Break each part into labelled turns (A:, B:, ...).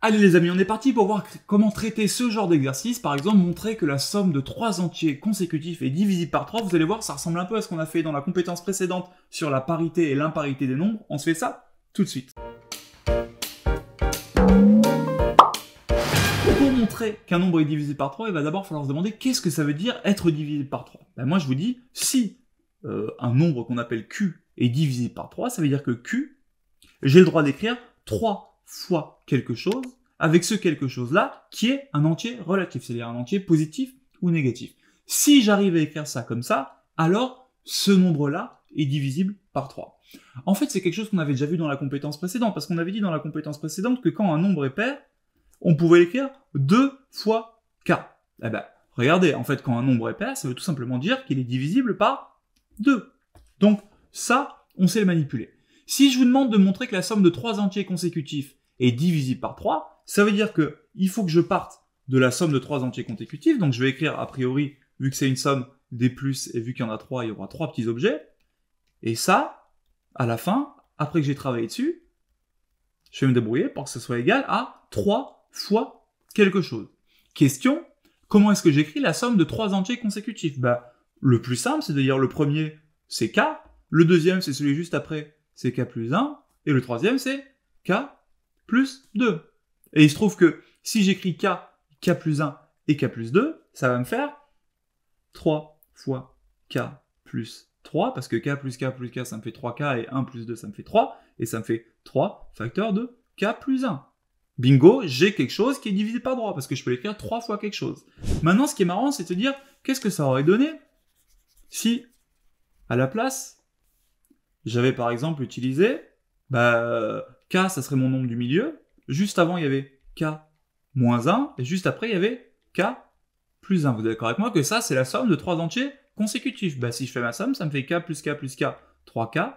A: Allez les amis, on est parti pour voir comment traiter ce genre d'exercice. Par exemple, montrer que la somme de 3 entiers consécutifs est divisible par 3. Vous allez voir, ça ressemble un peu à ce qu'on a fait dans la compétence précédente sur la parité et l'imparité des nombres. On se fait ça tout de suite. Pour montrer qu'un nombre est divisible par 3, il va d'abord falloir se demander qu'est-ce que ça veut dire être divisible par 3. Ben moi je vous dis, si un nombre qu'on appelle Q est divisible par 3, ça veut dire que Q, j'ai le droit d'écrire 3 fois quelque chose, avec ce quelque chose-là, qui est un entier relatif, c'est-à-dire un entier positif ou négatif. Si j'arrive à écrire ça comme ça, alors ce nombre-là est divisible par 3. En fait, c'est quelque chose qu'on avait déjà vu dans la compétence précédente, parce qu'on avait dit dans la compétence précédente que quand un nombre est pair, on pouvait l'écrire 2 fois k. Eh ben, regardez, en fait, quand un nombre est pair, ça veut tout simplement dire qu'il est divisible par 2. Donc, ça, on sait le manipuler. Si je vous demande de montrer que la somme de 3 entiers consécutifs est divisible par 3, ça veut dire que il faut que je parte de la somme de 3 entiers consécutifs, donc je vais écrire a priori, vu que c'est une somme des plus, et vu qu'il y en a 3, il y aura 3 petits objets, et ça, à la fin, après que j'ai travaillé dessus, je vais me débrouiller pour que ce soit égal à 3 fois quelque chose. Question, comment est-ce que j'écris la somme de 3 entiers consécutifs? Bah, le plus simple, c'est de dire le premier, c'est k, le deuxième, c'est celui juste après, c'est k plus 1, et le troisième, c'est k plus 2. Et il se trouve que si j'écris k, k plus 1 et k plus 2, ça va me faire 3 fois k plus 3, parce que k plus k plus k, ça me fait 3k, et 1 plus 2, ça me fait 3, et ça me fait 3 facteurs de k plus 1. Bingo, j'ai quelque chose qui est divisé par 3, parce que je peux l'écrire 3 fois quelque chose. Maintenant, ce qui est marrant, c'est de se dire, qu'est-ce que ça aurait donné si, à la place, j'avais par exemple utilisé, k, ça serait mon nombre du milieu, juste avant il y avait k moins 1, et juste après il y avait k plus 1. Vous êtes d'accord avec moi que ça, c'est la somme de 3 entiers consécutifs. Bah, si je fais ma somme, ça me fait k plus k plus k, 3k,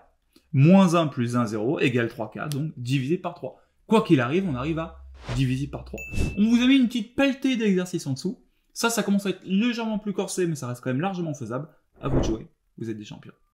A: moins 1 plus 1, 0, égale 3k, donc divisé par 3. Quoi qu'il arrive, on arrive à diviser par 3. On vous a mis une petite pelletée d'exercices en dessous. Ça commence à être légèrement plus corsé, mais ça reste quand même largement faisable. À vous de jouer, vous êtes des champions.